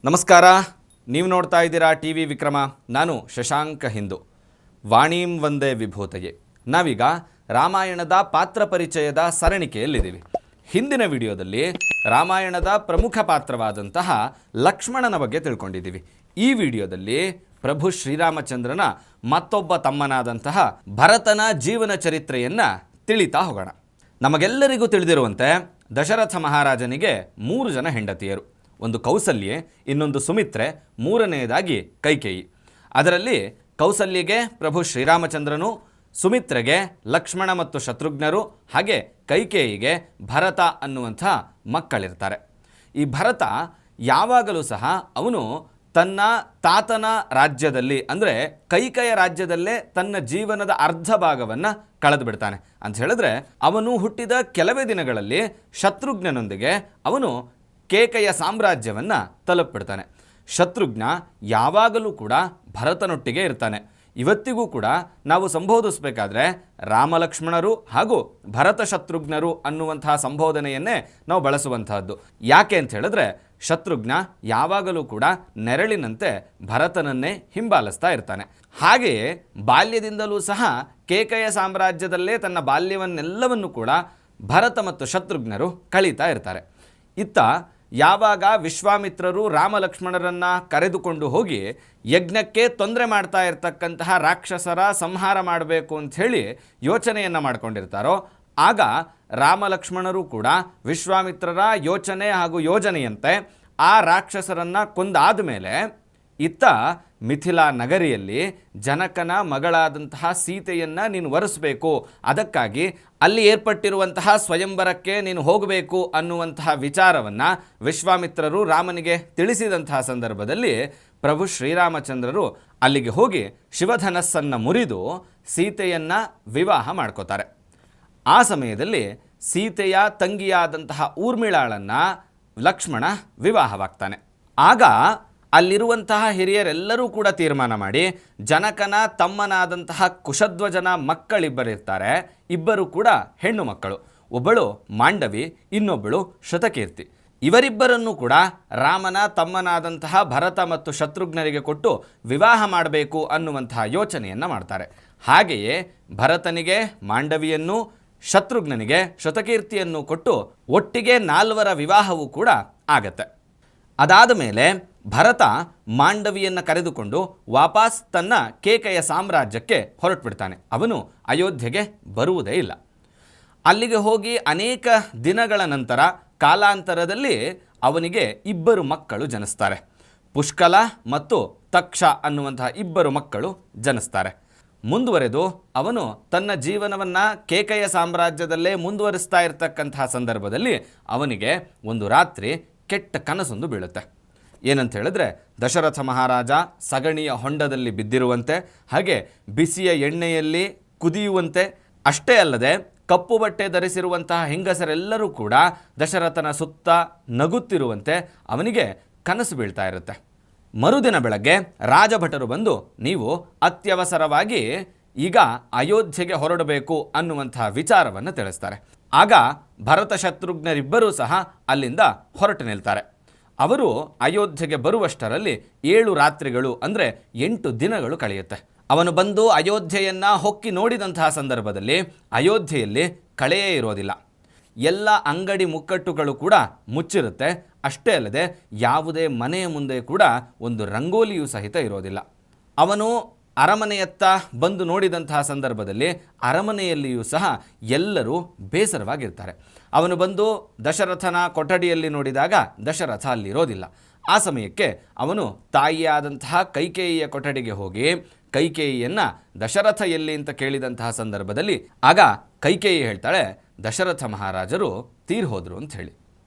ನಮಸ್ಕಾರ. ನೀವು ನೋಡ್ತಾ ಇದ್ದೀರಾ ಟಿ ವಿ ವಿಕ್ರಮ. ನಾನು ಶಶಾಂಕ ಹಿಂದೂ. ವಾಣೀಂ ವಂದೇ ವಿಭೂತಯೇ. ನಾವೀಗ ರಾಮಾಯಣದ ಪಾತ್ರ ಪರಿಚಯದ ಸರಣಿಕೆಯಲ್ಲಿದ್ದೀವಿ. ಹಿಂದಿನ ವಿಡಿಯೋದಲ್ಲಿ ರಾಮಾಯಣದ ಪ್ರಮುಖ ಪಾತ್ರವಾದಂತಹ ಲಕ್ಷ್ಮಣನ ಬಗ್ಗೆ ತಿಳ್ಕೊಂಡಿದ್ದೀವಿ. ಈ ವಿಡಿಯೋದಲ್ಲಿ ಪ್ರಭು ಶ್ರೀರಾಮಚಂದ್ರನ ಮತ್ತೊಬ್ಬ ತಮ್ಮನಾದಂತಹ ಭರತನ ಜೀವನ ಚರಿತ್ರೆಯನ್ನು ತಿಳಿತಾ ಹೋಗೋಣ. ನಮಗೆಲ್ಲರಿಗೂ ತಿಳಿದಿರುವಂತೆ ದಶರಥ ಮಹಾರಾಜನಿಗೆ 3 ಜನ ಹೆಂಡತಿಯರು. ಒಂದು ಕೌಸಲ್ಯೆ, ಇನ್ನೊಂದು ಸುಮಿತ್ರೆ, ಮೂರನೆಯದಾಗಿ ಕೈಕೇಯಿ. ಅದರಲ್ಲಿ ಕೌಸಲ್ಯಗೆ ಪ್ರಭು ಶ್ರೀರಾಮಚಂದ್ರನು, ಸುಮಿತ್ರೆಗೆ ಲಕ್ಷ್ಮಣ ಮತ್ತು ಶತ್ರುಘ್ನರು, ಹಾಗೆ ಕೈಕೇಯಿಗೆ ಭರತ ಅನ್ನುವಂಥ ಮಕ್ಕಳಿರ್ತಾರೆ. ಈ ಭರತ ಯಾವಾಗಲೂ ಸಹ ಅವನು ತನ್ನ ತಾತನ ರಾಜ್ಯದಲ್ಲಿ ಅಂದರೆ ಕೈಕೇಯ ರಾಜ್ಯದಲ್ಲೇ ತನ್ನ ಜೀವನದ ಅರ್ಧ ಭಾಗವನ್ನು ಕಳೆದು ಬಿಡ್ತಾನೆ. ಅಂತ ಹೇಳಿದ್ರೆ ಅವನು ಹುಟ್ಟಿದ ಕೆಲವೇ ದಿನಗಳಲ್ಲಿ ಶತ್ರುಘ್ನನೊಂದಿಗೆ ಅವನು ಕೇಕೆಯ ಸಾಮ್ರಾಜ್ಯವನ್ನು ತಲುಪಿಬಿಡ್ತಾನೆ. ಶತ್ರುಘ್ನ ಯಾವಾಗಲೂ ಕೂಡ ಭರತನೊಟ್ಟಿಗೆ ಇರ್ತಾನೆ. ಇವತ್ತಿಗೂ ಕೂಡ ನಾವು ಸಂಬೋಧಿಸಬೇಕಾದ್ರೆ ರಾಮಲಕ್ಷ್ಮಣರು ಹಾಗೂ ಭರತ ಶತ್ರುಘ್ನರು ಅನ್ನುವಂತಹ ಸಂಬೋಧನೆಯನ್ನೇ ನಾವು ಬಳಸುವಂತಹದ್ದು. ಯಾಕೆ ಅಂತ ಹೇಳಿದ್ರೆ ಶತ್ರುಘ್ನ ಯಾವಾಗಲೂ ಕೂಡ ನೆರಳಿನಂತೆ ಭರತನನ್ನೇ ಹಿಂಬಾಲಿಸ್ತಾ ಇರ್ತಾನೆ. ಹಾಗೆಯೇ ಬಾಲ್ಯದಿಂದಲೂ ಸಹ ಕೇಕೆಯ ಸಾಮ್ರಾಜ್ಯದಲ್ಲೇ ತನ್ನ ಬಾಲ್ಯವನ್ನೆಲ್ಲವನ್ನು ಕೂಡ ಭರತ ಮತ್ತು ಶತ್ರುಘ್ನರು ಕಳೀತಾ ಇರ್ತಾರೆ. ಇತ್ತ ಯಾವಾಗ ವಿಶ್ವಾಮಿತ್ರರು ರಾಮಲಕ್ಷ್ಮಣರನ್ನ ಕರೆದುಕೊಂಡು ಹೋಗಿ ಯಜ್ಞಕ್ಕೆ ತೊಂದರೆ ಮಾಡ್ತಾ ಇರತಕ್ಕಂತಹ ರಾಕ್ಷಸರ ಸಂಹಾರ ಮಾಡಬೇಕು ಅಂಥೇಳಿ ಯೋಚನೆಯನ್ನು ಮಾಡ್ಕೊಂಡಿರ್ತಾರೋ, ಆಗ ರಾಮಲಕ್ಷ್ಮಣರು ಕೂಡ ವಿಶ್ವಾಮಿತ್ರರ ಯೋಚನೆ ಹಾಗೂ ಯೋಜನೆಯಂತೆ ಆ ರಾಕ್ಷಸರನ್ನು ಕೊಂದಾದ ಮೇಲೆ ಇತ್ತ ಮಿಥಿಲಾ ನಗರಿಯಲ್ಲಿ ಜನಕನ ಮಗಳಾದಂತಹ ಸೀತೆಯನ್ನು ನೀನು ವರಿಸಬೇಕು, ಅದಕ್ಕಾಗಿ ಅಲ್ಲಿ ಏರ್ಪಟ್ಟಿರುವಂತಹ ಸ್ವಯಂವರಕ್ಕೆ ನೀನು ಹೋಗಬೇಕು ಅನ್ನುವಂತಹ ವಿಚಾರವನ್ನು ವಿಶ್ವಾಮಿತ್ರರು ರಾಮನಿಗೆ ತಿಳಿಸಿದಂತಹ ಸಂದರ್ಭದಲ್ಲಿ ಪ್ರಭು ಶ್ರೀರಾಮಚಂದ್ರರು ಅಲ್ಲಿಗೆ ಹೋಗಿ ಶಿವಧನಸ್ಸನ್ನು ಮುರಿದು ಸೀತೆಯನ್ನು ವಿವಾಹ ಮಾಡ್ಕೋತಾರೆ. ಆ ಸಮಯದಲ್ಲಿ ಸೀತೆಯ ತಂಗಿಯಾದಂತಹ ಊರ್ಮಿಳಾಳನ್ನು ಲಕ್ಷ್ಮಣ ವಿವಾಹವಾಗ್ತಾನೆ. ಆಗ ಅಲ್ಲಿರುವಂತಹ ಹಿರಿಯರೆಲ್ಲರೂ ಕೂಡ ತೀರ್ಮಾನ ಮಾಡಿ ಜನಕನ ತಮ್ಮನಾದಂತಹ ಕುಶಧ್ವಜನ ಮಕ್ಕಳಿಬ್ಬರಿರ್ತಾರೆ. ಇಬ್ಬರು ಕೂಡ ಹೆಣ್ಣು ಮಕ್ಕಳು. ಒಬ್ಬಳು ಮಾಂಡವಿ, ಇನ್ನೊಬ್ಬಳು ಶತಕೀರ್ತಿ. ಇವರಿಬ್ಬರನ್ನು ಕೂಡ ರಾಮನ ತಮ್ಮನಾದಂತಹ ಭರತ ಮತ್ತು ಶತ್ರುಘ್ನರಿಗೆ ಕೊಟ್ಟು ವಿವಾಹ ಮಾಡಬೇಕು ಅನ್ನುವಂತಹ ಯೋಚನೆಯನ್ನು ಮಾಡ್ತಾರೆ. ಹಾಗೆಯೇ ಭರತನಿಗೆ ಮಾಂಡವಿಯನ್ನು, ಶತ್ರುಘ್ನನಿಗೆ ಶತಕೀರ್ತಿಯನ್ನು ಕೊಟ್ಟು ಒಟ್ಟಿಗೆ 4 ವಿವಾಹವೂ ಕೂಡ ಆಗತ್ತೆ. ಅದಾದ ಮೇಲೆ ಭರತ ಮಾಂಡವಿಯನ್ನು ಕರೆದುಕೊಂಡು ವಾಪಸ್ ತನ್ನ ಕೇಕೆಯ ಸಾಮ್ರಾಜ್ಯಕ್ಕೆ ಹೊರಟುಬಿಡ್ತಾನೆ. ಅವನು ಅಯೋಧ್ಯೆಗೆ ಬರುವುದೇ ಇಲ್ಲ. ಅಲ್ಲಿಗೆ ಹೋಗಿ ಅನೇಕ ದಿನಗಳ ನಂತರ ಕಾಲಾಂತರದಲ್ಲಿ ಅವನಿಗೆ 2 ಮಕ್ಕಳು ಜನಿಸ್ತಾರೆ. ಪುಷ್ಕಲ ಮತ್ತು ತಕ್ಷ ಅನ್ನುವಂತಹ 2 ಮಕ್ಕಳು ಜನಿಸ್ತಾರೆ. ಮುಂದುವರೆದು ಅವನು ತನ್ನ ಜೀವನವನ್ನು ಕೇಕೆಯ ಸಾಮ್ರಾಜ್ಯದಲ್ಲೇ ಮುಂದುವರಿಸ್ತಾ ಇರತಕ್ಕಂತಹ ಸಂದರ್ಭದಲ್ಲಿ ಅವನಿಗೆ ಒಂದು ರಾತ್ರಿ ಕೆಟ್ಟ ಕನಸೊಂದು ಬೀಳುತ್ತೆ. ಏನಂತ ಹೇಳಿದ್ರೆ ದಶರಥ ಮಹಾರಾಜ ಸಗಣಿಯ ಹೊಂಡದಲ್ಲಿ ಬಿದ್ದಿರುವಂತೆ, ಹಾಗೆ ಬಿಸಿಯ ಎಣ್ಣೆಯಲ್ಲಿ ಕುದಿಯುವಂತೆ, ಅಷ್ಟೇ ಅಲ್ಲದೆ ಕಪ್ಪು ಬಟ್ಟೆ ಧರಿಸಿರುವಂತಹ ಹೆಂಗಸರೆಲ್ಲರೂ ಕೂಡ ದಶರಥನ ಸುತ್ತ ನಗುತ್ತಿರುವಂತೆ ಅವನಿಗೆ ಕನಸು ಬೀಳ್ತಾ ಇರುತ್ತೆ. ಮರುದಿನ ಬೆಳಗ್ಗೆ ರಾಜಭಟರು ಬಂದು ನೀವು ಅತ್ಯವಸರವಾಗಿ ಈಗ ಅಯೋಧ್ಯೆಗೆ ಹೊರಡಬೇಕು ಅನ್ನುವಂತಹ ವಿಚಾರವನ್ನು ತಿಳಿಸ್ತಾರೆ. ಆಗ ಭರತ ಶತ್ರುಘ್ನರಿಬ್ಬರೂ ಸಹ ಅಲ್ಲಿಂದ ಹೊರಟು ನಿಲ್ತಾರೆ. ಅವರು ಅಯೋಧ್ಯೆಗೆ ಬರುವಷ್ಟರಲ್ಲಿ 7 ರಾತ್ರಿಗಳು ಅಂದರೆ 8 ದಿನಗಳು ಕಳೆಯುತ್ತೆ. ಅವನು ಬಂದು ಅಯೋಧ್ಯೆಯನ್ನು ಹೊಕ್ಕಿ ನೋಡಿದಂತಹ ಸಂದರ್ಭದಲ್ಲಿ ಅಯೋಧ್ಯೆಯಲ್ಲಿ ಕಳೆಯೇ ಇರೋದಿಲ್ಲ. ಎಲ್ಲ ಅಂಗಡಿ ಮುಕ್ಕಟ್ಟುಗಳು ಕೂಡ ಮುಚ್ಚಿರುತ್ತೆ. ಅಷ್ಟೇ ಅಲ್ಲದೆ ಯಾವುದೇ ಮನೆಯ ಮುಂದೆ ಕೂಡ ಒಂದು ರಂಗೋಲಿಯೂ ಸಹಿತ ಇರೋದಿಲ್ಲ. ಅವನು ಅರಮನೆಯತ್ತ ಬಂದು ನೋಡಿದಂತಹ ಸಂದರ್ಭದಲ್ಲಿ ಅರಮನೆಯಲ್ಲಿಯೂ ಸಹ ಎಲ್ಲರೂ ಬೇಸರವಾಗಿರ್ತಾರೆ. ಅವನು ಬಂದು ದಶರಥನ ಕೊಠಡಿಯಲ್ಲಿ ನೋಡಿದಾಗ ದಶರಥ ಅಲ್ಲಿರೋದಿಲ್ಲ. ಆ ಸಮಯಕ್ಕೆ ಅವನು ತಾಯಿಯಾದಂತಹ ಕೈಕೇಯಿಯ ಕೊಠಡಿಗೆ ಹೋಗಿ ಕೈಕೇಯಿಯನ್ನು ದಶರಥ ಎಲ್ಲಿ ಅಂತ ಕೇಳಿದಂತಹ ಸಂದರ್ಭದಲ್ಲಿ ಆಗ ಕೈಕೇಯಿ ಹೇಳ್ತಾಳೆ, ದಶರಥ ಮಹಾರಾಜರು ತೀರ್ ಹೋದರು ಅಂತ ಹೇಳಿ,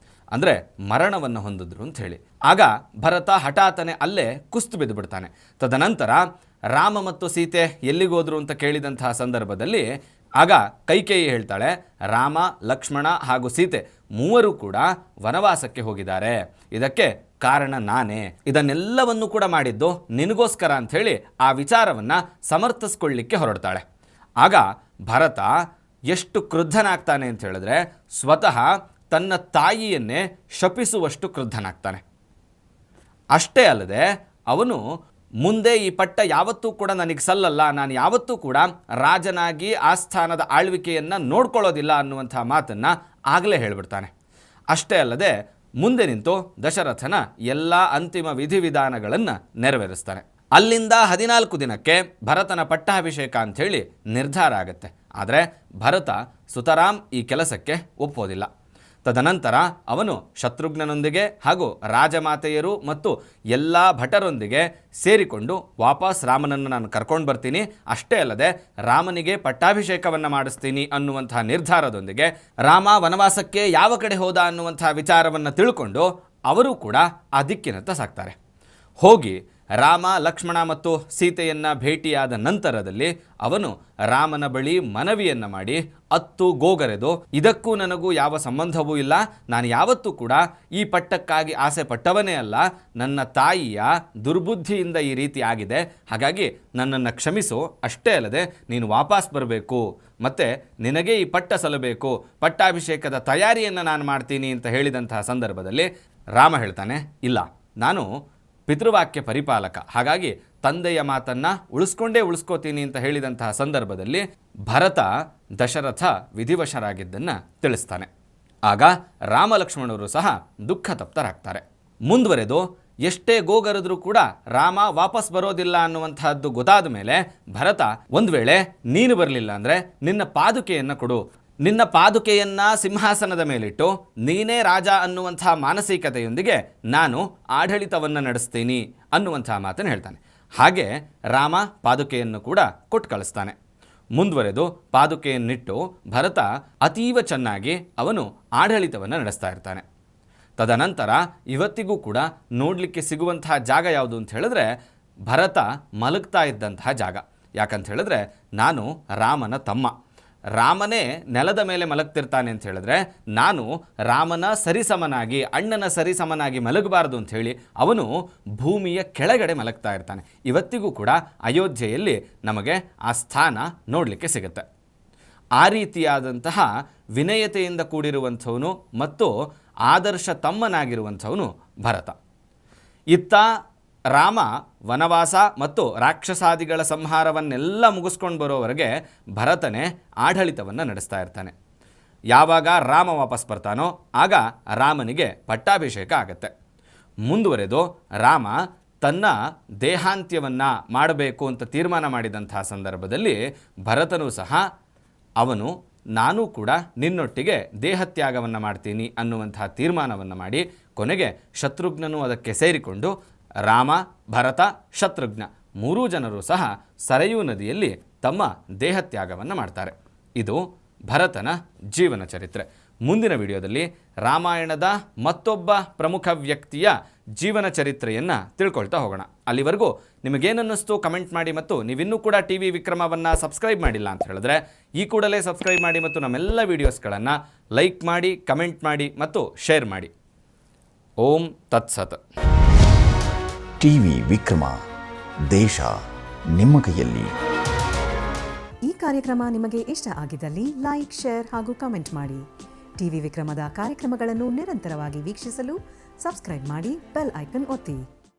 ಅಂದರೆ ಮರಣವನ್ನು ಹೊಂದಿದ್ರು ಅಂತ ಹೇಳಿ. ಆಗ ಭರತ ಹಠಾತ್ತನೆ ಅಲ್ಲೇ ಕುಸ್ತು ಬಿದ್ದು ಬಿಡ್ತಾನೆ. ತದನಂತರ ರಾಮ ಮತ್ತು ಸೀತೆ ಎಲ್ಲಿಗೋದ್ರು ಅಂತ ಕೇಳಿದಂತಹ ಸಂದರ್ಭದಲ್ಲಿ ಆಗ ಕೈಕೇಯಿ ಹೇಳ್ತಾಳೆ, ರಾಮ, ಲಕ್ಷ್ಮಣ ಹಾಗೂ ಸೀತೆ 3 ಕೂಡ ವನವಾಸಕ್ಕೆ ಹೋಗಿದ್ದಾರೆ. ಇದಕ್ಕೆ ಕಾರಣ ನಾನೇ. ಇದನ್ನೆಲ್ಲವನ್ನು ಕೂಡ ಮಾಡಿದ್ದು ನಿನಗೋಸ್ಕರ ಅಂಥೇಳಿ ಆ ವಿಚಾರವನ್ನು ಸಮರ್ಥಿಸ್ಕೊಳ್ಳಿಕ್ಕೆ ಹೊರಡ್ತಾಳೆ. ಆಗ ಭರತ ಎಷ್ಟು ಕ್ರುದ್ಧನಾಗ್ತಾನೆ ಅಂತ ಹೇಳಿದ್ರೆ ಸ್ವತಃ ತನ್ನ ತಾಯಿಯನ್ನೇ ಶಪಿಸುವಷ್ಟು ಕ್ರುದ್ಧನಾಗ್ತಾನೆ. ಅಷ್ಟೇ ಅಲ್ಲದೆ ಅವನು ಮುಂದೆ ಈ ಪಟ್ಟ ಯಾವತ್ತೂ ಕೂಡ ನನಗೆ ಸಲ್ಲಲ್ಲ, ನಾನು ಯಾವತ್ತೂ ಕೂಡ ರಾಜನಾಗಿ ಆಸ್ಥಾನದ ಆಳ್ವಿಕೆಯನ್ನು ನೋಡ್ಕೊಳ್ಳೋದಿಲ್ಲ ಅನ್ನುವಂಥ ಮಾತನ್ನು ಆಗಲೇ ಹೇಳಿಬಿಡ್ತಾನೆ. ಅಷ್ಟೇ ಅಲ್ಲದೆ ಮುಂದೆ ನಿಂತು ದಶರಥನ ಎಲ್ಲ ಅಂತಿಮ ವಿಧಿವಿಧಾನಗಳನ್ನು ನೆರವೇರಿಸ್ತಾನೆ. ಅಲ್ಲಿಂದ 14 ದಿನಕ್ಕೆ ಭರತನ ಪಟ್ಟಾಭಿಷೇಕ ಅಂಥೇಳಿ ನಿರ್ಧಾರ ಆಗುತ್ತೆ. ಆದರೆ ಭರತ ಸುತರಾಮ್ ಈ ಕೆಲಸಕ್ಕೆ ಒಪ್ಪೋದಿಲ್ಲ. ತದನಂತರ ಅವನು ಶತ್ರುಘ್ನನೊಂದಿಗೆ ಹಾಗೂ ರಾಜಮಾತೆಯರು ಮತ್ತು ಎಲ್ಲ ಭಟರೊಂದಿಗೆ ಸೇರಿಕೊಂಡು ವಾಪಸ್ ರಾಮನನ್ನು ನಾನು ಕರ್ಕೊಂಡು ಬರ್ತೀನಿ, ಅಷ್ಟೇ ಅಲ್ಲದೆ ರಾಮನಿಗೆ ಪಟ್ಟಾಭಿಷೇಕವನ್ನು ಮಾಡಿಸ್ತೀನಿ ಅನ್ನುವಂಥ ನಿರ್ಧಾರದೊಂದಿಗೆ ರಾಮ ವನವಾಸಕ್ಕೆ ಯಾವ ಕಡೆ ಹೋದ ಅನ್ನುವಂಥ ವಿಚಾರವನ್ನು ತಿಳ್ಕೊಂಡು ಅವರು ಕೂಡ ಆ ದಿಕ್ಕಿನತ್ತ ಸಾಗ್ತಾರೆ. ಹೋಗಿ ರಾಮ, ಲಕ್ಷ್ಮಣ ಮತ್ತು ಸೀತೆಯನ್ನು ಭೇಟಿಯಾದ ನಂತರದಲ್ಲಿ ಅವನು ರಾಮನ ಬಳಿ ಮನವಿಯನ್ನು ಮಾಡಿ ಅತ್ತು ಗೋಗರೆದು, ಇದಕ್ಕೂ ನನಗೂ ಯಾವ ಸಂಬಂಧವೂ ಇಲ್ಲ, ನಾನು ಯಾವತ್ತೂ ಕೂಡ ಈ ಪಟ್ಟಕ್ಕಾಗಿ ಆಸೆ ಪಟ್ಟವನೇ ಅಲ್ಲ, ನನ್ನ ತಾಯಿಯ ದುರ್ಬುದ್ಧಿಯಿಂದ ಈ ರೀತಿ ಆಗಿದೆ, ಹಾಗಾಗಿ ನನ್ನನ್ನು ಕ್ಷಮಿಸು, ಅಷ್ಟೇ ಅಲ್ಲದೆ ನೀನು ವಾಪಸ್ ಬರಬೇಕು, ಮತ್ತು ನಿನಗೆ ಈ ಪಟ್ಟ ಸಲ್ಲಬೇಕು, ಪಟ್ಟಾಭಿಷೇಕದ ತಯಾರಿಯನ್ನು ನಾನು ಮಾಡ್ತೀನಿ ಅಂತ ಹೇಳಿದಂತಹ ಸಂದರ್ಭದಲ್ಲಿ ರಾಮ ಹೇಳ್ತಾನೆ, ಇಲ್ಲ, ನಾನು ಪಿತೃವಾಕ್ಯ ಪರಿಪಾಲಕ, ಹಾಗಾಗಿ ತಂದೆಯ ಮಾತನ್ನು ಉಳಿಸ್ಕೋತೀನಿ ಅಂತ ಹೇಳಿದಂತಹ ಸಂದರ್ಭದಲ್ಲಿ ಭರತ ದಶರಥ ವಿಧಿವಶರಾಗಿದ್ದನ್ನು ತಿಳಿಸ್ತಾನೆ. ಆಗ ರಾಮ ಲಕ್ಷ್ಮಣರು ಸಹ ದುಃಖ ತಪ್ತರಾಗ್ತಾರೆ. ಮುಂದುವರೆದು ಎಷ್ಟೇ ಗೋಗರೆದ್ರೂ ಕೂಡ ರಾಮ ವಾಪಸ್ ಬರೋದಿಲ್ಲ ಅನ್ನುವಂತಹದ್ದು ಗೊತ್ತಾದ ಮೇಲೆ ಭರತ, ಒಂದು ವೇಳೆ ನೀನು ಬರಲಿಲ್ಲ ಅಂದರೆ ನಿನ್ನ ಪಾದುಕೆಯನ್ನು ಕೊಡು, ನಿನ್ನ ಪಾದುಕೆಯನ್ನು ಸಿಂಹಾಸನದ ಮೇಲಿಟ್ಟು ನೀನೇ ರಾಜ ಅನ್ನುವಂಥ ಮಾನಸಿಕತೆಯೊಂದಿಗೆ ನಾನು ಆಡಳಿತವನ್ನು ನಡೆಸ್ತೀನಿ ಅನ್ನುವಂಥ ಮಾತನ್ನು ಹೇಳ್ತಾನೆ. ಹಾಗೆ ರಾಮ ಪಾದುಕೆಯನ್ನು ಕೂಡ ಕೊಟ್ಟು ಕಳಿಸ್ತಾನೆ. ಮುಂದುವರೆದು ಪಾದುಕೆಯನ್ನಿಟ್ಟು ಭರತ ಅತೀವ ಚೆನ್ನಾಗಿ ಅವನು ಆಡಳಿತವನ್ನು ನಡೆಸ್ತಾ ಇರ್ತಾನೆ. ತದನಂತರ ಇವತ್ತಿಗೂ ಕೂಡ ನೋಡಲಿಕ್ಕೆ ಸಿಗುವಂತಹ ಜಾಗ ಯಾವುದು ಅಂತ ಹೇಳಿದ್ರೆ ಭರತ ಮಲಗ್ತಾ ಇದ್ದಂತಹ ಜಾಗ. ಯಾಕಂತ ಹೇಳಿದ್ರೆ ನಾನು ರಾಮನ ತಮ್ಮ, ರಾಮನೇ ನೆಲದ ಮೇಲೆ ಮಲಗ್ತಿರ್ತಾನೆ ಅಂತ ಹೇಳಿದ್ರೆ ನಾನು ರಾಮನ ಸರಿಸಮನಾಗಿ, ಅಣ್ಣನ ಸರಿಸಮನಾಗಿ ಮಲಗಬಾರದು ಅಂತ ಹೇಳಿ ಅವನು ಭೂಮಿಯ ಕೆಳಗಡೆ ಮಲಗ್ತಾ ಇರ್ತಾನೆ. ಇವತ್ತಿಗೂ ಕೂಡ ಅಯೋಧ್ಯೆಯಲ್ಲಿ ನಮಗೆ ಆ ಸ್ಥಾನ ನೋಡಲಿಕ್ಕೆ ಸಿಗುತ್ತೆ. ಆ ರೀತಿಯಾದಂತಹ ವಿನಯತೆಯಿಂದ ಕೂಡಿರುವಂಥವನು ಮತ್ತು ಆದರ್ಶ ತಮ್ಮನಾಗಿರುವಂಥವನು ಭರತ. ಇತ್ತ ರಾಮ ವನವಾಸ ಮತ್ತು ರಾಕ್ಷಸಾದಿಗಳ ಸಂಹಾರವನ್ನೆಲ್ಲ ಮುಗಿಸ್ಕೊಂಡು ಬರೋವರೆಗೆ ಭರತನೇ ಆಡಳಿತವನ್ನು ನಡೆಸ್ತಾ ಇರ್ತಾನೆ. ಯಾವಾಗ ರಾಮ ವಾಪಸ್ ಬರ್ತಾನೋ ಆಗ ರಾಮನಿಗೆ ಪಟ್ಟಾಭಿಷೇಕ ಆಗತ್ತೆ. ಮುಂದುವರೆದು ರಾಮ ತನ್ನ ದೇಹಾಂತ್ಯವನ್ನು ಮಾಡಬೇಕು ಅಂತ ತೀರ್ಮಾನ ಮಾಡಿದಂತಹ ಸಂದರ್ಭದಲ್ಲಿ ಭರತನೂ ಸಹ ಅವನು ನಾನು ಕೂಡ ನಿನ್ನೊಟ್ಟಿಗೆ ದೇಹತ್ಯಾಗವನ್ನು ಮಾಡ್ತೀನಿ ಅನ್ನುವಂತಹ ತೀರ್ಮಾನವನ್ನು ಮಾಡಿ ಕೊನೆಗೆ ಶತ್ರುಘ್ನನು ಅದಕ್ಕೆ ಸೇರಿಕೊಂಡು ರಾಮ, ಭರತ, ಶತ್ರುಘ್ನ 3 ಜನರು ಸಹ ಸರಯೂ ನದಿಯಲ್ಲಿ ತಮ್ಮ ದೇಹತ್ಯಾಗವನ್ನು ಮಾಡ್ತಾರೆ. ಇದು ಭರತನ ಜೀವನ ಚರಿತ್ರೆ. ಮುಂದಿನ ವಿಡಿಯೋದಲ್ಲಿ ರಾಮಾಯಣದ ಮತ್ತೊಬ್ಬ ಪ್ರಮುಖ ವ್ಯಕ್ತಿಯ ಜೀವನ ಚರಿತ್ರೆಯನ್ನು ತಿಳ್ಕೊಳ್ತಾ ಹೋಗೋಣ. ಅಲ್ಲಿವರೆಗೂ ನಿಮಗೇನನ್ನಿಸ್ತು ಕಮೆಂಟ್ ಮಾಡಿ, ಮತ್ತು ನೀವಿನ್ನೂ ಕೂಡ ಟಿವಿ ವಿಕ್ರಮವನ್ನು ಸಬ್ಸ್ಕ್ರೈಬ್ ಮಾಡಿಲ್ಲ ಅಂತ ಹೇಳಿದ್ರೆ ಈ ಕೂಡಲೇ ಸಬ್ಸ್ಕ್ರೈಬ್ ಮಾಡಿ ಮತ್ತು ನಮ್ಮೆಲ್ಲ ವೀಡಿಯೋಸ್ಗಳನ್ನು ಲೈಕ್ ಮಾಡಿ, ಕಮೆಂಟ್ ಮಾಡಿ ಮತ್ತು ಶೇರ್ ಮಾಡಿ. ಓಂ ತತ್ಸತ್. ಟಿವಿ ವಿಕ್ರಮ, ದೇಶ ನಿಮ್ಮ ಕೈಯಲ್ಲಿ. ಈ ಕಾರ್ಯಕ್ರಮ ನಿಮಗೆ ಇಷ್ಟ ಆಗಿದ್ದಲ್ಲಿ ಲೈಕ್, ಶೇರ್ ಹಾಗೂ ಕಮೆಂಟ್ ಮಾಡಿ. ಟಿವಿ ವಿಕ್ರಮದ ಕಾರ್ಯಕ್ರಮಗಳನ್ನು ನಿರಂತರವಾಗಿ ವೀಕ್ಷಿಸಲು ಸಬ್ಸ್ಕ್ರೈಬ್ ಮಾಡಿ, ಬೆಲ್ ಐಕನ್ ಒತ್ತಿ.